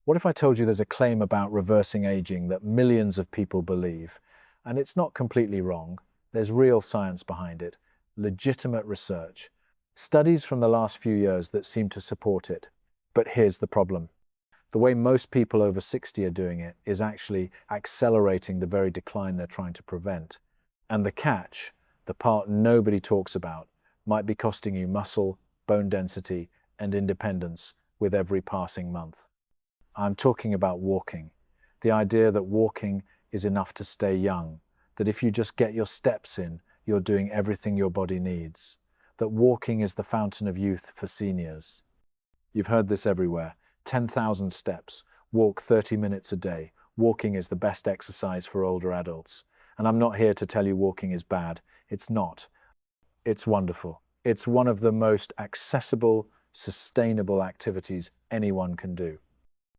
What if I told you there's a claim about reversing aging that millions of people believe, and it's not completely wrong? There's real science behind it, legitimate research, studies from the last few years that seem to support it. But here's the problem. The way most people over 60 are doing it is actually accelerating the very decline they're trying to prevent. And the catch, the part nobody talks about, might be costing you muscle, bone density, and independence with every passing month. I'm talking about walking. The idea that walking is enough to stay young, that if you just get your steps in, you're doing everything your body needs, that walking is the fountain of youth for seniors. You've heard this everywhere. 10,000 steps, walk 30 minutes a day. Walking is the best exercise for older adults. And I'm not here to tell you walking is bad. It's not. It's wonderful. It's one of the most accessible, sustainable activities anyone can do.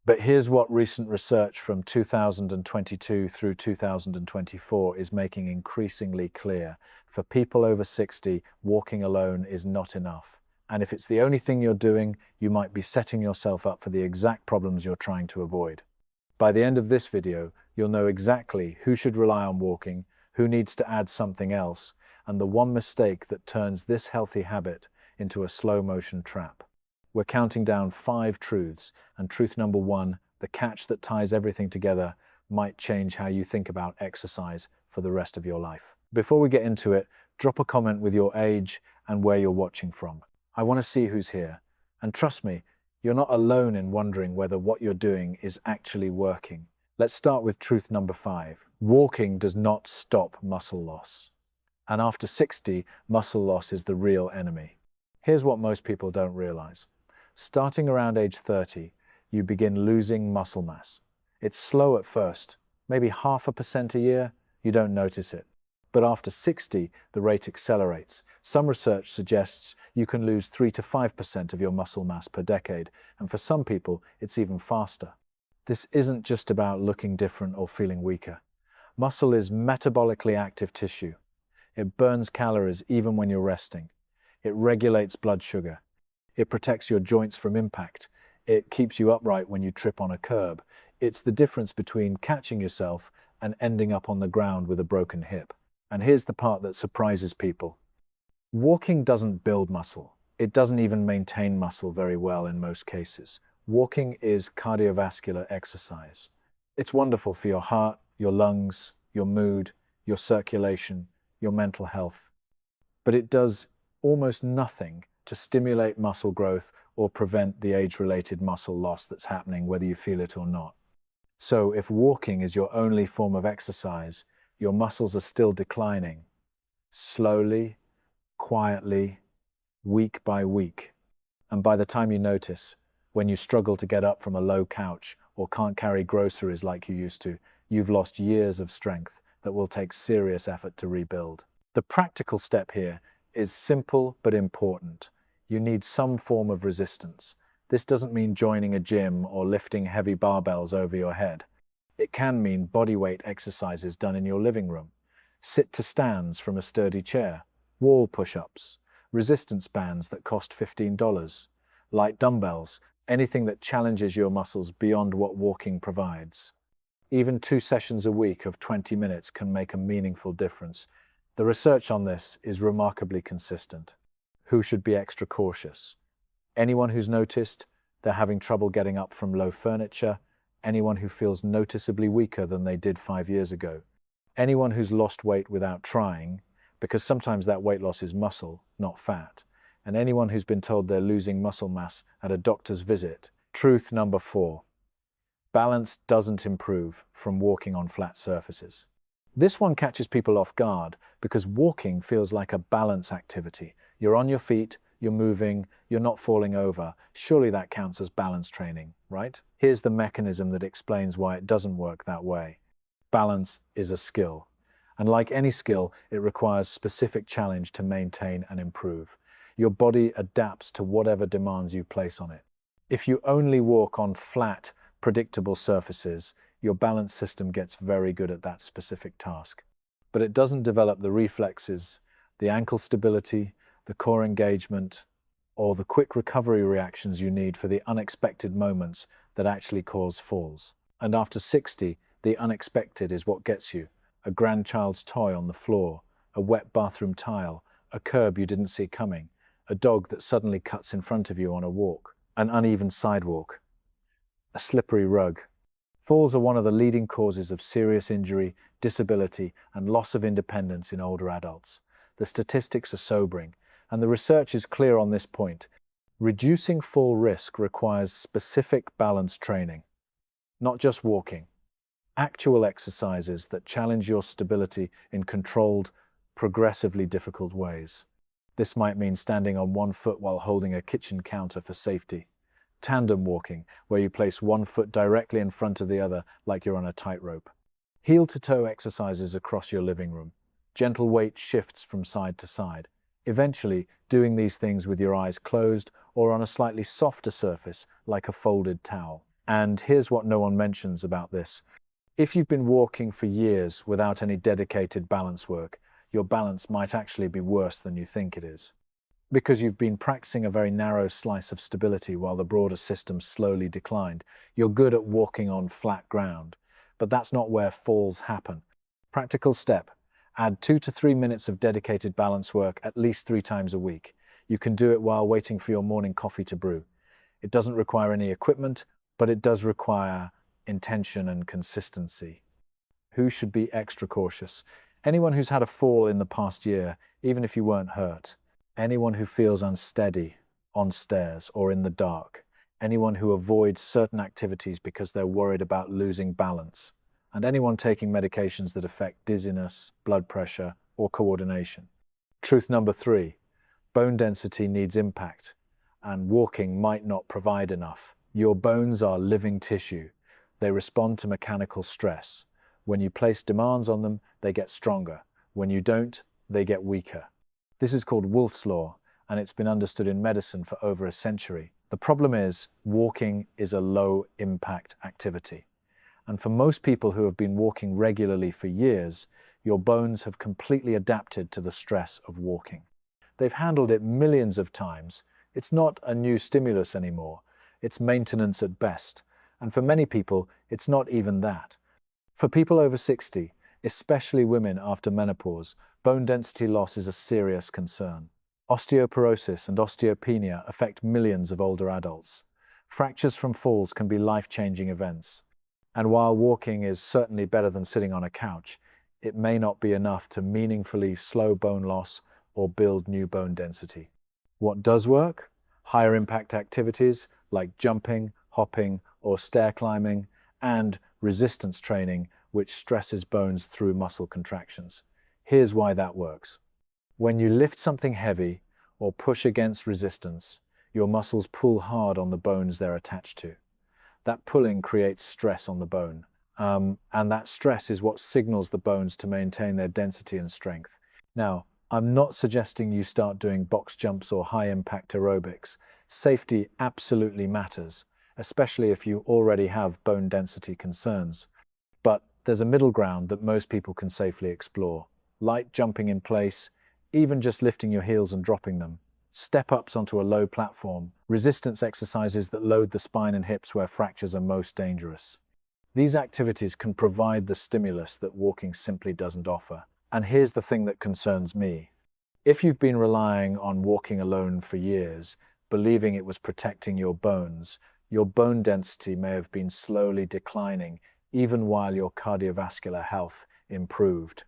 But here's what recent research from 2022 through 2024 is making increasingly clear. For people over 60, walking alone is not enough. And if it's the only thing you're doing, you might be setting yourself up for the exact problems you're trying to avoid. By the end of this video, you'll know exactly who should rely on walking, who needs to add something else, and the one mistake that turns this healthy habit into a slow-motion trap. We're counting down 5 truths, and truth number 1, the catch that ties everything together, might change how you think about exercise for the rest of your life. Before we get into it, drop a comment with your age and where you're watching from. I want to see who's here. And trust me, you're not alone in wondering whether what you're doing is actually working. Let's start with truth number 5. Walking does not stop muscle loss. And after 60, muscle loss is the real enemy. Here's what most people don't realize. Starting around age 30, you begin losing muscle mass. It's slow at first, maybe 0.5% a year, you don't notice it. But after 60, the rate accelerates. Some research suggests you can lose 3 to 5% of your muscle mass per decade, and for some people, it's even faster. This isn't just about looking different or feeling weaker. Muscle is metabolically active tissue. It burns calories even when you're resting. It regulates blood sugar. It protects your joints from impact. It keeps you upright when you trip on a curb. It's the difference between catching yourself and ending up on the ground with a broken hip. And here's the part that surprises people. Walking doesn't build muscle. It doesn't even maintain muscle very well in most cases. Walking is cardiovascular exercise. It's wonderful for your heart, your lungs, your mood, your circulation, your mental health. But it does almost nothing to stimulate muscle growth or prevent the age-related muscle loss that's happening whether you feel it or not. So if walking is your only form of exercise, your muscles are still declining, slowly, quietly, week by week. And by the time you notice, when you struggle to get up from a low couch or can't carry groceries like you used to, you've lost years of strength that will take serious effort to rebuild. The practical step here is simple but important. You need some form of resistance. This doesn't mean joining a gym or lifting heavy barbells over your head. It can mean bodyweight exercises done in your living room, sit-to-stands from a sturdy chair, wall push-ups, resistance bands that cost $15, light dumbbells, anything that challenges your muscles beyond what walking provides. Even 2 sessions a week of 20 minutes can make a meaningful difference. The research on this is remarkably consistent. Who should be extra cautious? Anyone who's noticed they're having trouble getting up from low furniture, anyone who feels noticeably weaker than they did 5 years ago, anyone who's lost weight without trying, because sometimes that weight loss is muscle, not fat, and anyone who's been told they're losing muscle mass at a doctor's visit. Truth number 4. Balance doesn't improve from walking on flat surfaces. This one catches people off guard because walking feels like a balance activity. You're on your feet, you're moving, you're not falling over. Surely that counts as balance training, right? Here's the mechanism that explains why it doesn't work that way. Balance is a skill. And like any skill, it requires specific challenge to maintain and improve. Your body adapts to whatever demands you place on it. If you only walk on flat, predictable surfaces, your balance system gets very good at that specific task. But it doesn't develop the reflexes, the ankle stability, the core engagement, or the quick recovery reactions you need for the unexpected moments that actually cause falls. And after 60, the unexpected is what gets you. A grandchild's toy on the floor, a wet bathroom tile, a curb you didn't see coming, a dog that suddenly cuts in front of you on a walk, an uneven sidewalk, a slippery rug. Falls are one of the leading causes of serious injury, disability, and loss of independence in older adults. The statistics are sobering, and the research is clear on this point. Reducing fall risk requires specific balance training, not just walking. Actual exercises that challenge your stability in controlled, progressively difficult ways. This might mean standing on one foot while holding a kitchen counter for safety. Tandem walking, where you place one foot directly in front of the other like you're on a tightrope. Heel-to-toe exercises across your living room. Gentle weight shifts from side to side. Eventually, doing these things with your eyes closed or on a slightly softer surface like a folded towel. And here's what no one mentions about this. If you've been walking for years without any dedicated balance work, your balance might actually be worse than you think it is. Because you've been practicing a very narrow slice of stability while the broader system slowly declined, you're good at walking on flat ground. But that's not where falls happen. Practical step. Add 2 to 3 minutes of dedicated balance work at least 3 times a week. You can do it while waiting for your morning coffee to brew. It doesn't require any equipment, but it does require intention and consistency. Who should be extra cautious? Anyone who's had a fall in the past year, even if you weren't hurt. Anyone who feels unsteady, on stairs, or in the dark. Anyone who avoids certain activities because they're worried about losing balance. And anyone taking medications that affect dizziness, blood pressure, or coordination. Truth number 3. Bone density needs impact, and walking might not provide enough. Your bones are living tissue. They respond to mechanical stress. When you place demands on them, they get stronger. When you don't, they get weaker. This is called Wolff's Law, and it's been understood in medicine for over a century. The problem is, walking is a low-impact activity. And for most people who have been walking regularly for years, your bones have completely adapted to the stress of walking. They've handled it millions of times. It's not a new stimulus anymore. It's maintenance at best. And for many people, it's not even that. For people over 60, especially women after menopause, bone density loss is a serious concern. Osteoporosis and osteopenia affect millions of older adults. Fractures from falls can be life-changing events. And while walking is certainly better than sitting on a couch, it may not be enough to meaningfully slow bone loss or build new bone density. What does work? Higher impact activities like jumping, hopping, or stair climbing, and resistance training, which stresses bones through muscle contractions. Here's why that works. When you lift something heavy or push against resistance, your muscles pull hard on the bones they're attached to. That pulling creates stress on the bone, and that stress is what signals the bones to maintain their density and strength. Now, I'm not suggesting you start doing box jumps or high-impact aerobics. Safety absolutely matters, especially if you already have bone density concerns. But there's a middle ground that most people can safely explore. Light jumping in place, even just lifting your heels and dropping them. Step-ups onto a low platform, resistance exercises that load the spine and hips where fractures are most dangerous. These activities can provide the stimulus that walking simply doesn't offer. And here's the thing that concerns me. If you've been relying on walking alone for years, believing it was protecting your bones, your bone density may have been slowly declining even while your cardiovascular health improved.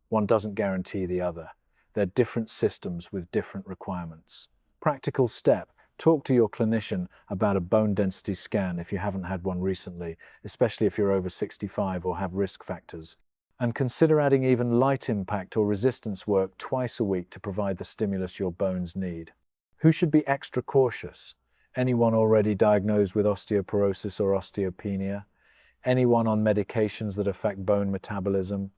One doesn't guarantee the other. They're different systems with different requirements. Practical step. Talk to your clinician about a bone density scan if you haven't had one recently, especially if you're over 65 or have risk factors. And consider adding even light impact or resistance work twice a week to provide the stimulus your bones need. Who should be extra cautious? Anyone already diagnosed with osteoporosis or osteopenia? Anyone on medications that affect bone metabolism?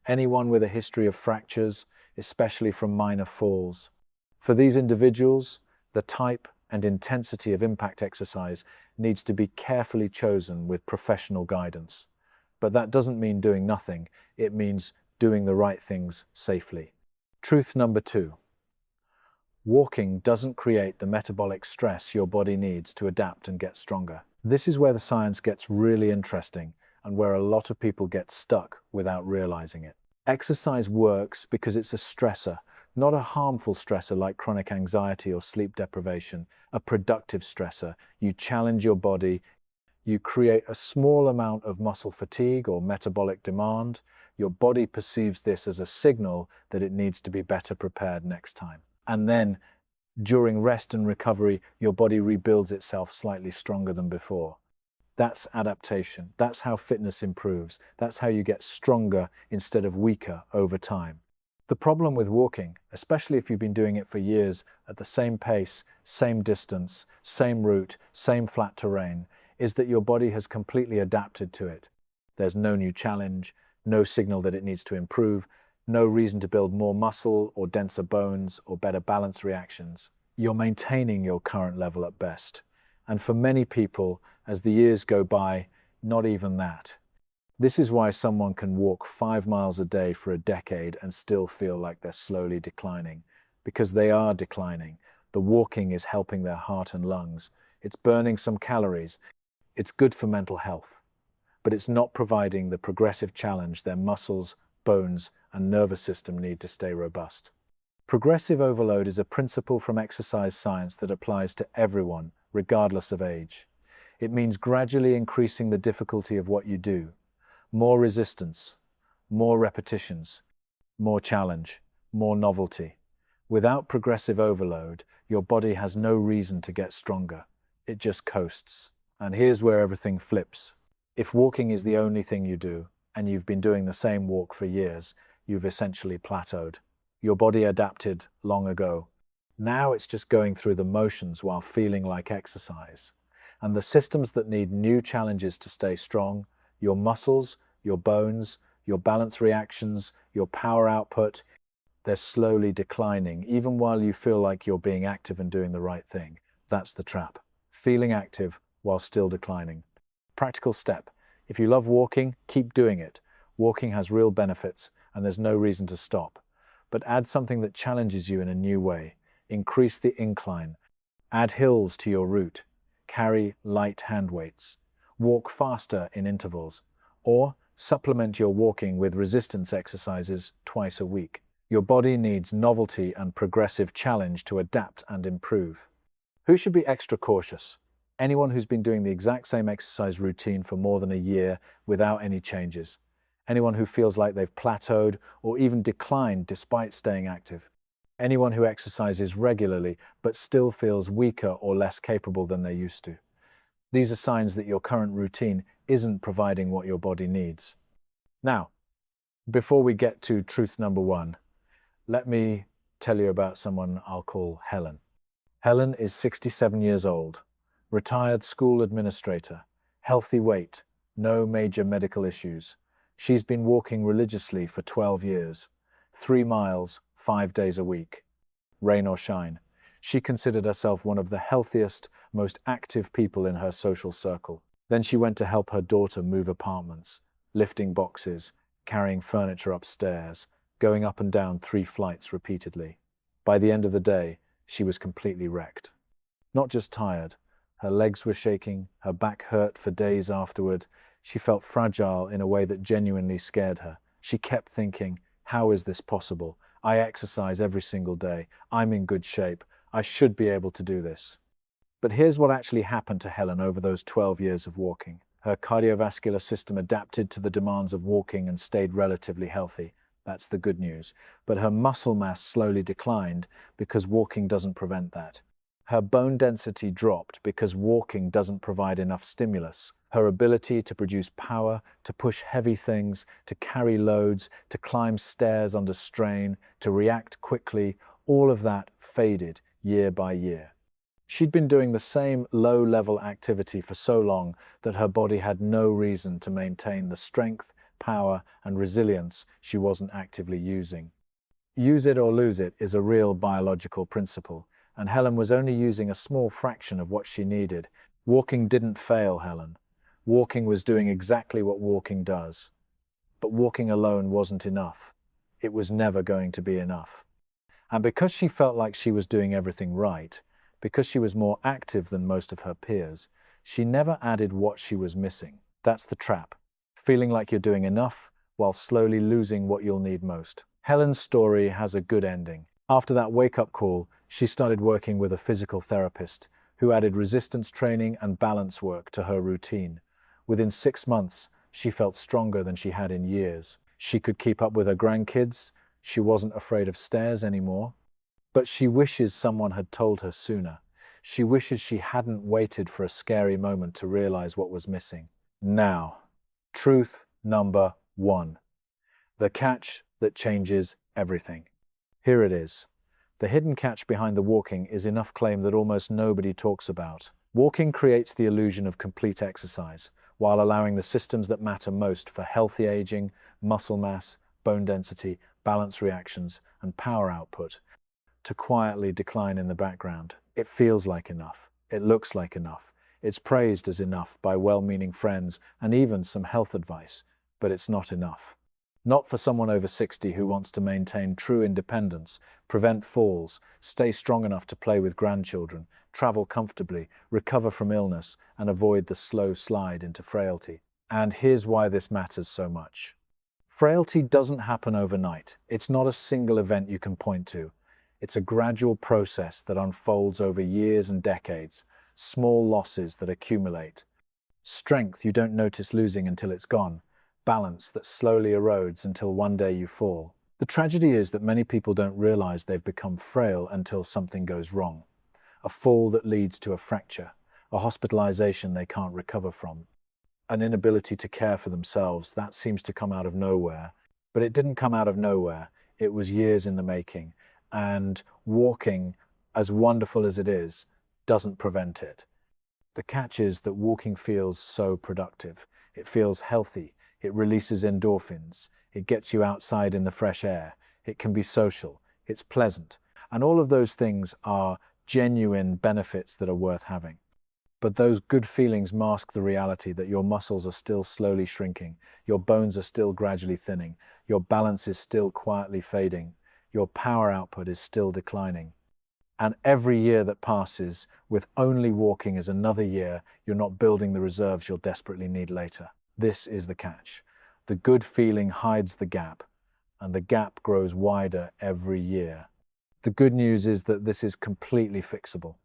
Anyone with a history of fractures, especially from minor falls? For these individuals, the type and intensity of impact exercise needs to be carefully chosen with professional guidance. But that doesn't mean doing nothing, it means doing the right things safely. Truth number 2. Walking doesn't create the metabolic stress your body needs to adapt and get stronger. This is where the science gets really interesting and where a lot of people get stuck without realizing it. Exercise works because it's a stressor, not a harmful stressor like chronic anxiety or sleep deprivation, a productive stressor. You challenge your body, you create a small amount of muscle fatigue or metabolic demand. Your body perceives this as a signal that it needs to be better prepared next time. And then, during rest and recovery, your body rebuilds itself slightly stronger than before. That's adaptation. That's how fitness improves. That's how you get stronger instead of weaker over time. The problem with walking, especially if you've been doing it for years at the same pace, same distance, same route, same flat terrain, is that your body has completely adapted to it. There's no new challenge, no signal that it needs to improve, no reason to build more muscle or denser bones or better balance reactions. You're maintaining your current level at best. And for many people, as the years go by, not even that. This is why someone can walk 5 miles a day for a decade and still feel like they're slowly declining. Because they are declining. The walking is helping their heart and lungs. It's burning some calories. It's good for mental health. But it's not providing the progressive challenge their muscles, bones, and nervous system need to stay robust. Progressive overload is a principle from exercise science that applies to everyone, regardless of age. It means gradually increasing the difficulty of what you do. More resistance, more repetitions, more challenge, more novelty. Without progressive overload, your body has no reason to get stronger. It just coasts. And here's where everything flips. If walking is the only thing you do, and you've been doing the same walk for years, you've essentially plateaued. Your body adapted long ago. Now it's just going through the motions while feeling like exercise. And the systems that need new challenges to stay strong, your muscles, your bones, your balance reactions, your power output, they're slowly declining, even while you feel like you're being active and doing the right thing. That's the trap. Feeling active while still declining. Practical step. If you love walking, keep doing it. Walking has real benefits, and there's no reason to stop. But add something that challenges you in a new way. Increase the incline. Add hills to your route. Carry light hand weights. Walk faster in intervals. Or supplement your walking with resistance exercises twice a week. Your body needs novelty and progressive challenge to adapt and improve. Who should be extra cautious? Anyone who's been doing the exact same exercise routine for more than a year without any changes. Anyone who feels like they've plateaued or even declined despite staying active. Anyone who exercises regularly but still feels weaker or less capable than they used to. These are signs that your current routine isn't providing what your body needs. Now, before we get to truth number 1, let me tell you about someone I'll call Helen. Helen is 67 years old, retired school administrator, healthy weight, no major medical issues. She's been walking religiously for 12 years, 3 miles, 5 days a week. Rain or shine, she considered herself one of the healthiest, most active people in her social circle. Then she went to help her daughter move apartments, lifting boxes, carrying furniture upstairs, going up and down 3 flights repeatedly. By the end of the day, she was completely wrecked. Not just tired, her legs were shaking, her back hurt for days afterward. She felt fragile in a way that genuinely scared her. She kept thinking, how is this possible? I exercise every single day. I'm in good shape. I should be able to do this. But here's what actually happened to Helen over those 12 years of walking. Her cardiovascular system adapted to the demands of walking and stayed relatively healthy. That's the good news. But her muscle mass slowly declined because walking doesn't prevent that. Her bone density dropped because walking doesn't provide enough stimulus. Her ability to produce power, to push heavy things, to carry loads, to climb stairs under strain, to react quickly, all of that faded year by year. She'd been doing the same low-level activity for so long that her body had no reason to maintain the strength, power, and resilience she wasn't actively using. Use it or lose it is a real biological principle, and Helen was only using a small fraction of what she needed. Walking didn't fail Helen. Walking was doing exactly what walking does. But walking alone wasn't enough. It was never going to be enough. And because she felt like she was doing everything right, because she was more active than most of her peers, She never added what she was missing. That's the trap. Feeling like you're doing enough while slowly losing what you'll need most. Helen's story has a good ending. After that wake-up call, she started working with a physical therapist who added resistance training and balance work to her routine. Within 6 months, she felt stronger than she had in years. She could keep up with her grandkids. She wasn't afraid of stairs anymore. But she wishes someone had told her sooner. She wishes she hadn't waited for a scary moment to realize what was missing. Now, truth number 1. The catch that changes everything. Here it is. The hidden catch behind the walking is enough claim that almost nobody talks about. Walking creates the illusion of complete exercise, while allowing the systems that matter most for healthy aging, muscle mass, bone density, balance reactions, and power output to quietly decline in the background. It feels like enough. It looks like enough. It's praised as enough by well-meaning friends and even some health advice, but it's not enough. Not for someone over 60 who wants to maintain true independence, prevent falls, stay strong enough to play with grandchildren, travel comfortably, recover from illness, and avoid the slow slide into frailty. And here's why this matters so much. Frailty doesn't happen overnight. It's not a single event you can point to. It's a gradual process that unfolds over years and decades, small losses that accumulate. Strength you don't notice losing until it's gone. Balance that slowly erodes until one day you fall. The tragedy is that many people don't realize they've become frail until something goes wrong. A fall that leads to a fracture, a hospitalization they can't recover from, an inability to care for themselves. That seems to come out of nowhere. But it didn't come out of nowhere. It was years in the making. And walking, as wonderful as it is, doesn't prevent it. The catch is that walking feels so productive. It feels healthy. It releases endorphins. It gets you outside in the fresh air. It can be social. It's pleasant. And all of those things are genuine benefits that are worth having. But those good feelings mask the reality that your muscles are still slowly shrinking, your bones are still gradually thinning, your balance is still quietly fading, your power output is still declining. And every year that passes with only walking is another year you're not building the reserves you'll desperately need later. This is the catch. The good feeling hides the gap, and the gap grows wider every year. The good news is that this is completely fixable,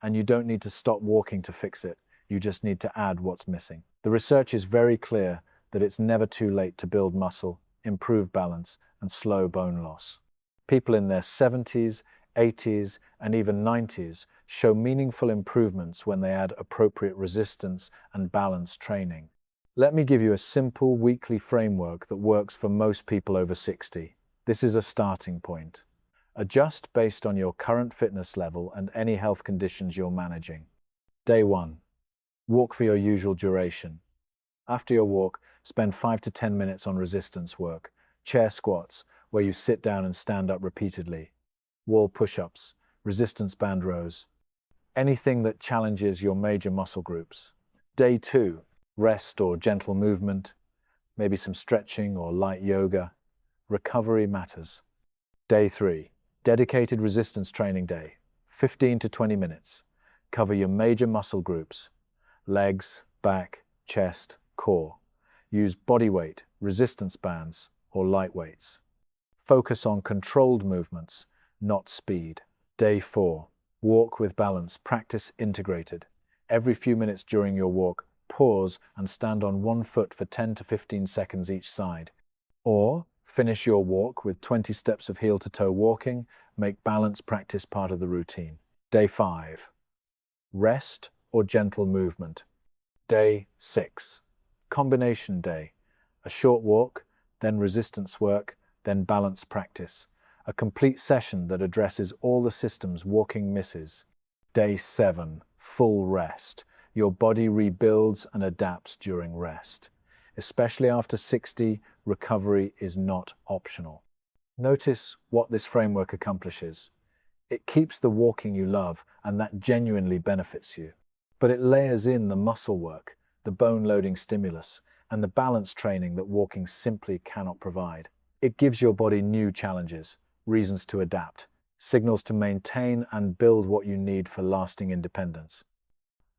and you don't need to stop walking to fix it. You just need to add what's missing. The research is very clear that it's never too late to build muscle, improve balance, and slow bone loss. People in their 70s, 80s, and even 90s show meaningful improvements when they add appropriate resistance and balance training. Let me give you a simple weekly framework that works for most people over 60. This is a starting point. Adjust based on your current fitness level and any health conditions you're managing. Day 1. Walk for your usual duration. After your walk, spend 5 to 10 minutes on resistance work, chair squats, where you sit down and stand up repeatedly, wall push-ups, resistance band rows, anything that challenges your major muscle groups. Day 2. Rest or gentle movement, maybe some stretching or light yoga. Recovery matters. Day 3. Dedicated resistance training day, 15 to 20 minutes. Cover your major muscle groups, legs, back, chest, core. Use body weight, resistance bands, or light weights. Focus on controlled movements, not speed. Day 4. Walk with balance, practice integrated. Every few minutes during your walk, pause and stand on one foot for 10 to 15 seconds each side. Or finish your walk with 20 steps of heel-to-toe walking. Make balance practice part of the routine. Day 5. Rest or gentle movement. Day 6. Combination day. A short walk, then resistance work, then balance practice. A complete session that addresses all the systems walking misses. Day 7. Full rest. Your body rebuilds and adapts during rest. Especially after 60, recovery is not optional. Notice what this framework accomplishes. It keeps the walking you love, and that genuinely benefits you. But it layers in the muscle work, the bone-loading stimulus, and the balance training that walking simply cannot provide. It gives your body new challenges, reasons to adapt, signals to maintain and build what you need for lasting independence.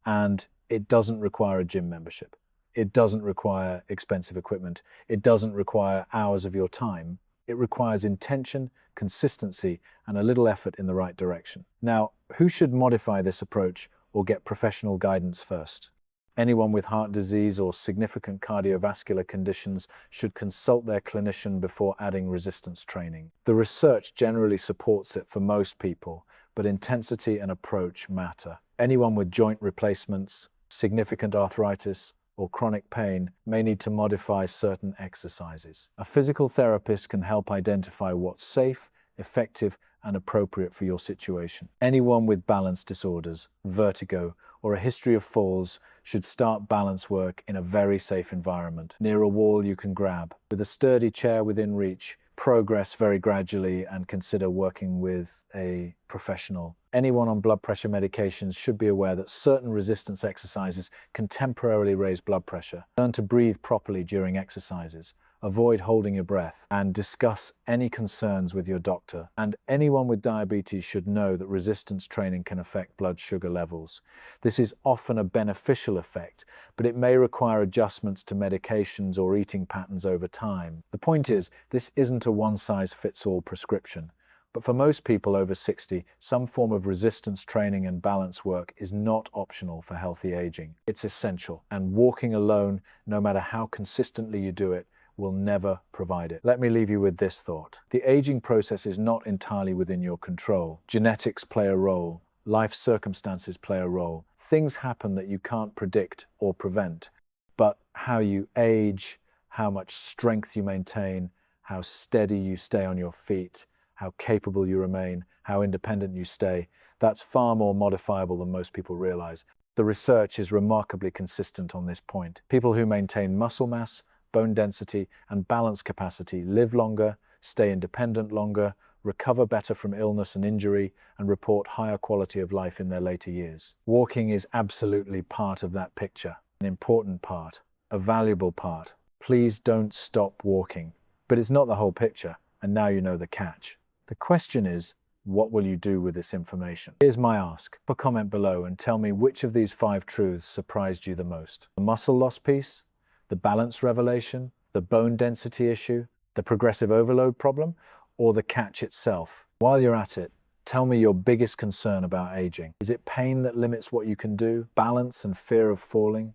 And It doesn't require a gym membership. It doesn't require expensive equipment. It doesn't require hours of your time. It requires intention, consistency, and a little effort in the right direction. Now, who should modify this approach or get professional guidance first? Anyone with heart disease or significant cardiovascular conditions should consult their clinician before adding resistance training. The research generally supports it for most people, but intensity and approach matter. Anyone with joint replacements, significant arthritis, or chronic pain may need to modify certain exercises. A physical therapist can help identify what's safe, effective, and appropriate for your situation. Anyone with balance disorders, vertigo, or a history of falls should start balance work in a very safe environment, near a wall you can grab. With a sturdy chair within reach, progress very gradually and consider working with a professional. Anyone on blood pressure medications should be aware that certain resistance exercises can temporarily raise blood pressure. Learn to breathe properly during exercises. Avoid holding your breath, and discuss any concerns with your doctor. And anyone with diabetes should know that resistance training can affect blood sugar levels. This is often a beneficial effect, but it may require adjustments to medications or eating patterns over time. The point is, this isn't a one-size-fits-all prescription. But for most people over 60, some form of resistance training and balance work is not optional for healthy aging. It's essential, and walking alone, no matter how consistently you do it, will never provide it. Let me leave you with this thought. The aging process is not entirely within your control. Genetics play a role. Life circumstances play a role. Things happen that you can't predict or prevent. But how you age, how much strength you maintain, how steady you stay on your feet, how capable you remain, how independent you stay, that's far more modifiable than most people realize. The research is remarkably consistent on this point. People who maintain muscle mass, bone density, and balance capacity live longer, stay independent longer, recover better from illness and injury, and report higher quality of life in their later years. Walking is absolutely part of that picture, an important part, a valuable part. Please don't stop walking. But it's not the whole picture, and now you know the catch. The question is, what will you do with this information? Here's my ask. Put a comment below and tell me which of these 5 truths surprised you the most. The muscle loss piece? The balance revelation, the bone density issue, the progressive overload problem, or the catch itself? While you're at it, tell me your biggest concern about aging. Is it pain that limits what you can do? Balance and fear of falling?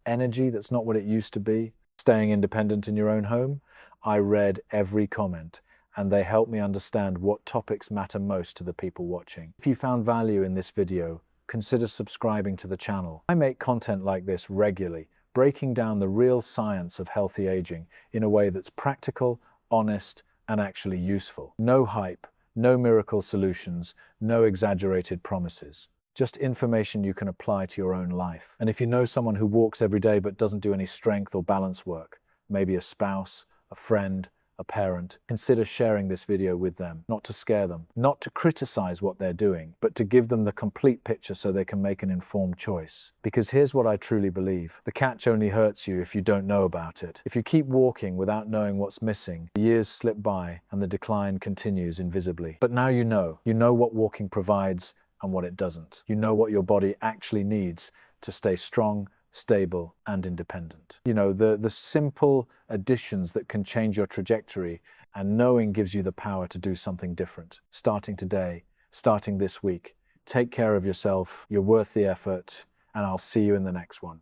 Energy that's not what it used to be? Staying independent in your own home? I read every comment, and they help me understand what topics matter most to the people watching. If you found value in this video, consider subscribing to the channel. I make content like this regularly, breaking down the real science of healthy aging in a way that's practical, honest, and actually useful. No hype, no miracle solutions, no exaggerated promises. Just information you can apply to your own life. And if you know someone who walks every day but doesn't do any strength or balance work, maybe a spouse, a friend, a parent, consider sharing this video with them, not to scare them, not to criticize what they're doing, but to give them the complete picture so they can make an informed choice. Because here's what I truly believe. The catch only hurts you if you don't know about it. If you keep walking without knowing what's missing, the years slip by and the decline continues invisibly. But now you know. You know what walking provides and what it doesn't. You know what your body actually needs to stay strong, stable, and independent. You know, the simple additions that can change your trajectory, and knowing gives you the power to do something different. Starting today, starting this week. Take care of yourself, you're worth the effort, and I'll see you in the next one.